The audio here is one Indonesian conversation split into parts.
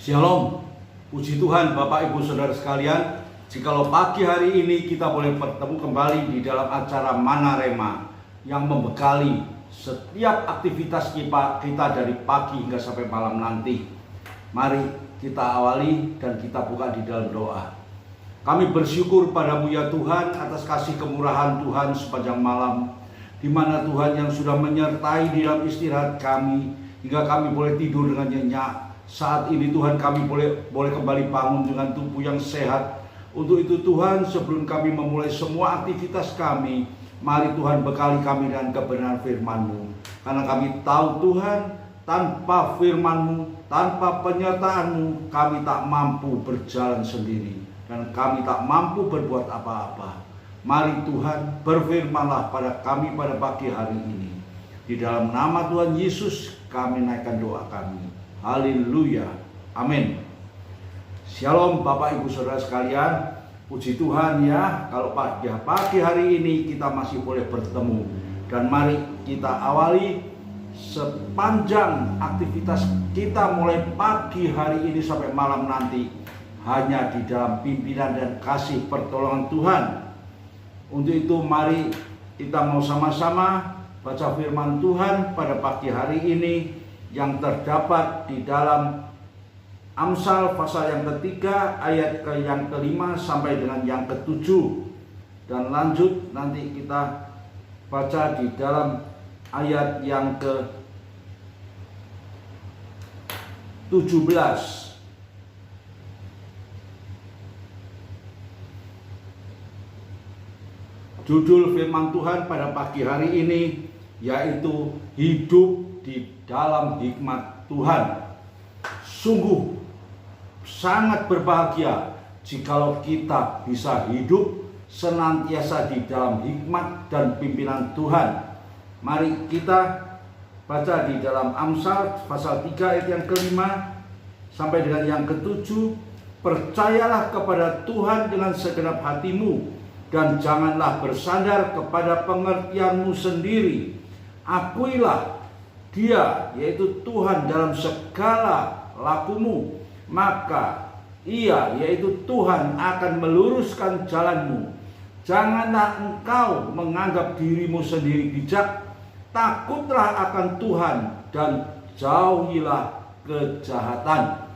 Shalom, puji Tuhan Bapak Ibu Saudara sekalian. Jikalau pagi hari ini kita boleh bertemu kembali di dalam acara Mana Rema yang membekali setiap aktivitas kita dari pagi hingga sampai malam nanti. Mari kita awali dan kita buka di dalam doa. Kami bersyukur padamu ya Tuhan atas kasih kemurahan Tuhan sepanjang malam, di mana Tuhan yang sudah menyertai di dalam istirahat kami hingga kami boleh tidur dengan nyenyak. Saat ini Tuhan kami boleh kembali bangun dengan tubuh yang sehat. Untuk itu Tuhan, sebelum kami memulai semua aktivitas kami, mari Tuhan bekali kami dengan kebenaran firman-Mu. Karena kami tahu Tuhan, tanpa firman-Mu, tanpa penyertaan-Mu, kami tak mampu berjalan sendiri. Dan kami tak mampu berbuat apa-apa. Mari Tuhan, berfirmanlah pada kami pada pagi hari ini. Di dalam nama Tuhan Yesus kami naikkan doa kami. Haleluya, amin. Shalom Bapak Ibu Saudara sekalian. Puji Tuhan ya, kalau pagi hari ini kita masih boleh bertemu. Dan mari kita awali sepanjang aktivitas kita mulai pagi hari ini sampai malam nanti, hanya di dalam pimpinan dan kasih pertolongan Tuhan. Untuk itu mari kita mau sama-sama baca firman Tuhan pada pagi hari ini yang terdapat di dalam Amsal pasal yang ketiga ayat yang kelima sampai dengan yang ketujuh, dan lanjut nanti kita baca di dalam ayat yang ke-17. Judul firman Tuhan pada pagi hari ini yaitu hidup di dalam hikmat Tuhan. Sungguh sangat berbahagia jikalau kita bisa hidup senantiasa di dalam hikmat dan pimpinan Tuhan. Mari kita baca di dalam Amsal pasal 3 ayat yang kelima sampai dengan yang ketujuh. Percayalah kepada Tuhan dengan segenap hatimu, dan janganlah bersandar kepada pengertianmu sendiri. Akuilah Dia, yaitu Tuhan, dalam segala lakumu, maka Ia, yaitu Tuhan, akan meluruskan jalanmu. Janganlah engkau menganggap dirimu sendiri bijak. Takutlah akan Tuhan dan jauhilah kejahatan.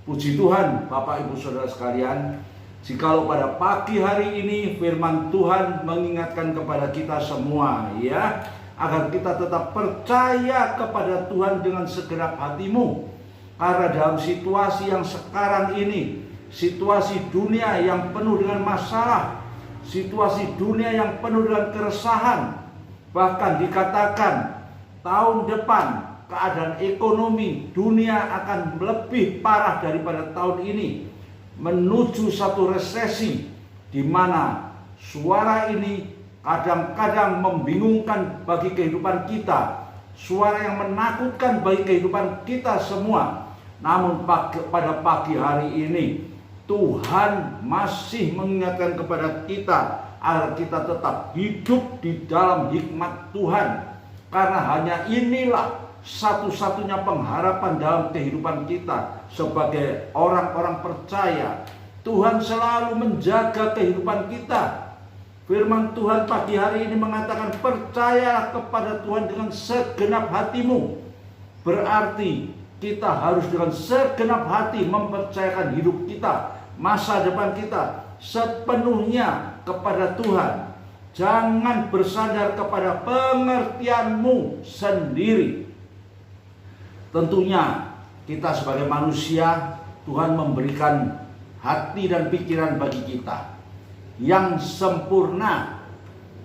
Puji Tuhan Bapak Ibu Saudara sekalian. Jikalau pada pagi hari ini firman Tuhan mengingatkan kepada kita semua ya, agar kita tetap percaya kepada Tuhan dengan segenap hatimu. Karena dalam situasi yang sekarang ini, situasi dunia yang penuh dengan masalah, situasi dunia yang penuh dengan keresahan, bahkan dikatakan tahun depan keadaan ekonomi dunia akan lebih parah daripada tahun ini, menuju satu resesi di mana suara ini kadang-kadang membingungkan bagi kehidupan kita, suara yang menakutkan bagi kehidupan kita semua. Namun pada pagi hari ini Tuhan masih mengingatkan kepada kita agar kita tetap hidup di dalam hikmat Tuhan. Karena hanya inilah satu-satunya pengharapan dalam kehidupan kita sebagai orang-orang percaya. Tuhan selalu menjaga kehidupan kita. Firman Tuhan pagi hari ini mengatakan, percayalah kepada Tuhan dengan segenap hatimu. Berarti kita harus dengan segenap hati mempercayakan hidup kita, masa depan kita sepenuhnya kepada Tuhan. Jangan bersandar kepada pengertianmu sendiri. Tentunya kita sebagai manusia, Tuhan memberikan hati dan pikiran bagi kita yang sempurna,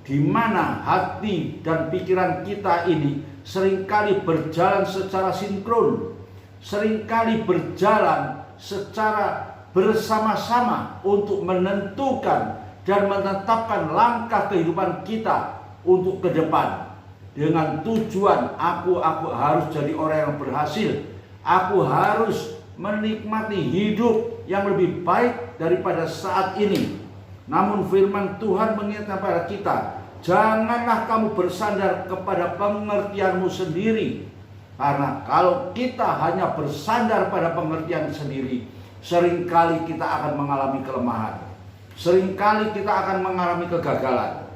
di mana hati dan pikiran kita ini seringkali berjalan secara sinkron, seringkali berjalan secara bersama-sama untuk menentukan dan menetapkan langkah kehidupan kita untuk ke depan. Dengan tujuan aku harus jadi orang yang berhasil, aku harus menikmati hidup yang lebih baik daripada saat ini. Namun firman Tuhan mengingatkan kepada kita, janganlah kamu bersandar kepada pengertianmu sendiri. Karena kalau kita hanya bersandar pada pengertian sendiri, seringkali kita akan mengalami kelemahan. Seringkali kita akan mengalami kegagalan.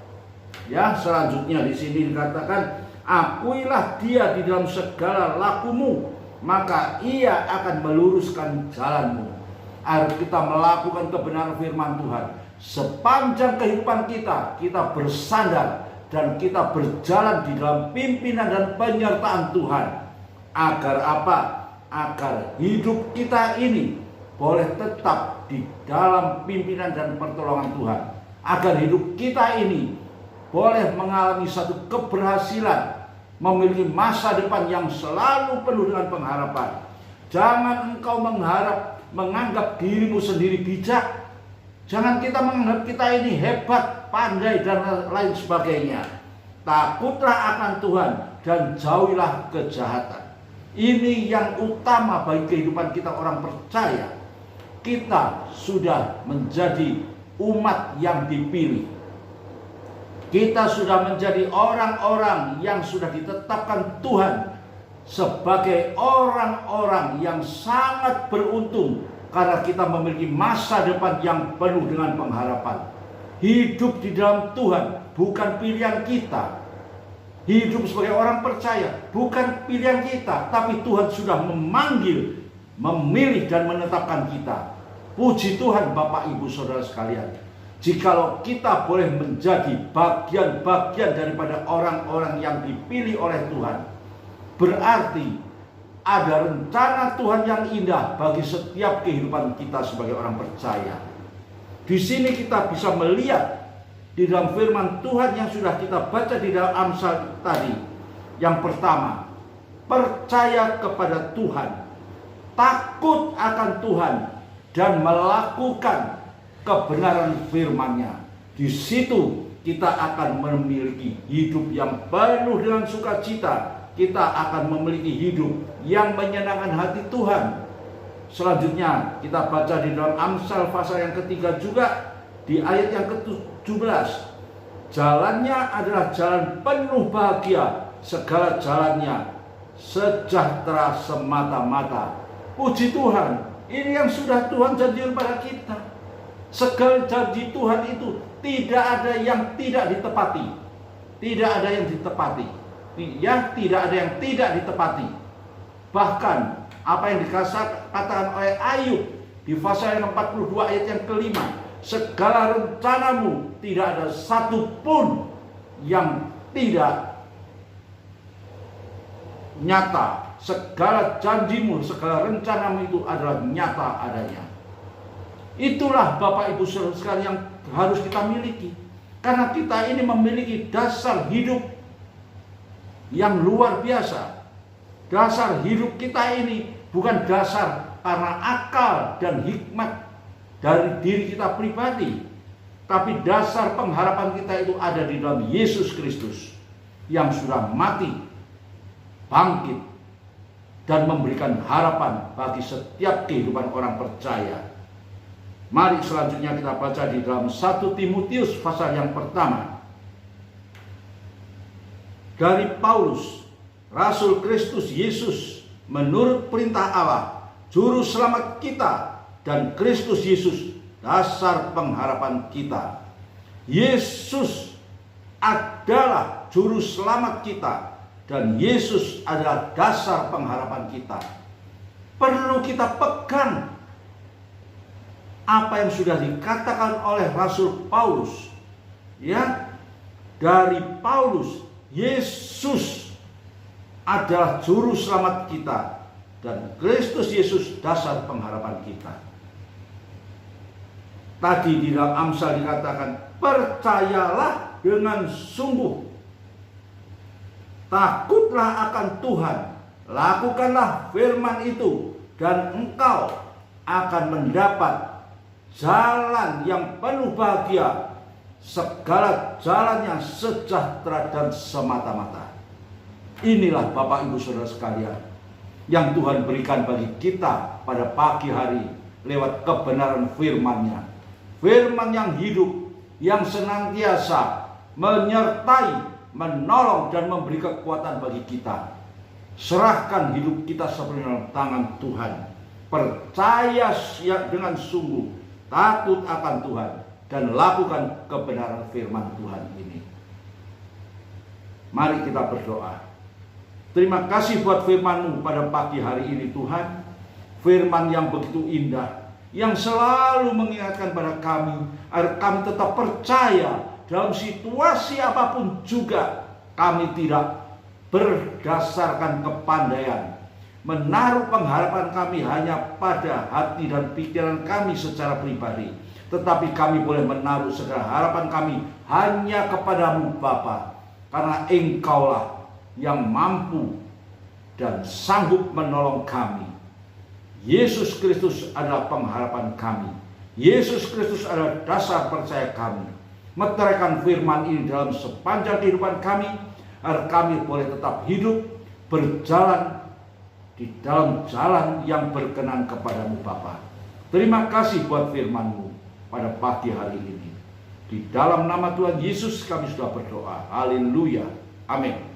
Ya, selanjutnya di sini dikatakan, akuilah dia di dalam segala lakumu, maka ia akan meluruskan jalanmu. Agar kita melakukan kebenaran firman Tuhan. Sepanjang kehidupan kita, kita bersandar dan kita berjalan di dalam pimpinan dan penyertaan Tuhan. Agar apa? Agar hidup kita ini boleh tetap di dalam pimpinan dan pertolongan Tuhan. Agar hidup kita ini boleh mengalami satu keberhasilan, memiliki masa depan yang selalu penuh dengan pengharapan. Jangan engkau menganggap dirimu sendiri bijak. Jangan kita menganggap kita ini hebat, pandai, dan lain sebagainya. Takutlah akan Tuhan dan jauhilah kejahatan. Ini yang utama bagi kehidupan kita orang percaya. Kita sudah menjadi umat yang dipilih. Kita sudah menjadi orang-orang yang sudah ditetapkan Tuhan sebagai orang-orang yang sangat beruntung karena kita memiliki masa depan yang penuh dengan pengharapan. Hidup di dalam Tuhan bukan pilihan kita. Hidup sebagai orang percaya bukan pilihan kita, tapi Tuhan sudah memanggil, memilih dan menetapkan kita. Puji Tuhan Bapak Ibu Saudara sekalian. Jikalau kita boleh menjadi bagian-bagian daripada orang-orang yang dipilih oleh Tuhan, berarti ada rencana Tuhan yang indah bagi setiap kehidupan kita sebagai orang percaya. Di sini kita bisa melihat di dalam firman Tuhan yang sudah kita baca di dalam Amsal tadi. Yang pertama, percaya kepada Tuhan, takut akan Tuhan, dan melakukan kebenaran firman-Nya. Di situ kita akan memiliki hidup yang penuh dengan sukacita. Kita akan memiliki hidup yang menyenangkan hati Tuhan. Selanjutnya kita baca di dalam Amsal pasal yang ketiga juga di ayat yang ke-17. Jalannya adalah jalan penuh bahagia, segala jalannya sejahtera semata-mata. Puji Tuhan, ini yang sudah Tuhan janjikan pada kita. Segala janji Tuhan itu tidak ada yang tidak ditepati. Tidak ada yang ditepati. Ya, tidak ada yang tidak ditepati. Bahkan apa yang dikatakan oleh Ayub di pasal yang 42 ayat yang ke-5, segala rencanamu tidak ada satu pun yang tidak nyata. Segala janjimu, segala rencanamu itu adalah nyata adanya. Itulah Bapak Ibu Saudara sekalian yang harus kita miliki. Karena kita ini memiliki dasar hidup yang luar biasa. Dasar hidup kita ini bukan dasar karena akal dan hikmat dari diri kita pribadi, tapi dasar pengharapan kita itu ada di dalam Yesus Kristus yang sudah mati, bangkit, dan memberikan harapan bagi setiap kehidupan orang percaya. Mari selanjutnya kita baca di dalam 1 Timotius pasal yang pertama. Dari Paulus, Rasul Kristus Yesus, menurut perintah Allah, Juru Selamat kita, dan Kristus Yesus, dasar pengharapan kita. Yesus adalah Juru Selamat kita, dan Yesus adalah dasar pengharapan kita. Perlu kita pegang apa yang sudah dikatakan oleh Rasul Paulus. Ya, dari Paulus, Yesus adalah Juru Selamat kita, dan Kristus Yesus dasar pengharapan kita. Tadi di dalam Amsal dikatakan, percayalah dengan sungguh, takutlah akan Tuhan, lakukanlah firman itu, dan engkau akan mendapat jalan yang penuh bahagia, segala jalannya sejahtera dan semata-mata. Inilah Bapak Ibu Saudara sekalian yang Tuhan berikan bagi kita pada pagi hari lewat kebenaran firman-Nya. Firman yang hidup, yang senantiasa menyertai, menolong, dan memberi kekuatan bagi kita. Serahkan hidup kita sepenuhnya dalam tangan Tuhan. Percaya dengan sungguh, takut akan Tuhan, dan lakukan kebenaran firman Tuhan ini. Mari kita berdoa. Terima kasih buat firman-Mu pada pagi hari ini Tuhan. Firman yang begitu indah, yang selalu mengingatkan pada kami agar kami tetap percaya dalam situasi apapun juga. Kami tidak berdasarkan kepandaian menaruh pengharapan kami hanya pada hati dan pikiran kami secara pribadi, tetapi kami boleh menaruh segala harapan kami hanya kepadamu Bapa, karena Engkaulah yang mampu dan sanggup menolong kami. Yesus Kristus adalah pengharapan kami. Yesus Kristus adalah dasar percaya kami. Meteraikan firman ini dalam sepanjang kehidupan kami, agar kami boleh tetap hidup, berjalan di dalam jalan yang berkenan kepadamu Bapa. Terima kasih buat firman-Mu pada pagi hari ini. Di dalam nama Tuhan Yesus kami sudah berdoa. Haleluya. Amin.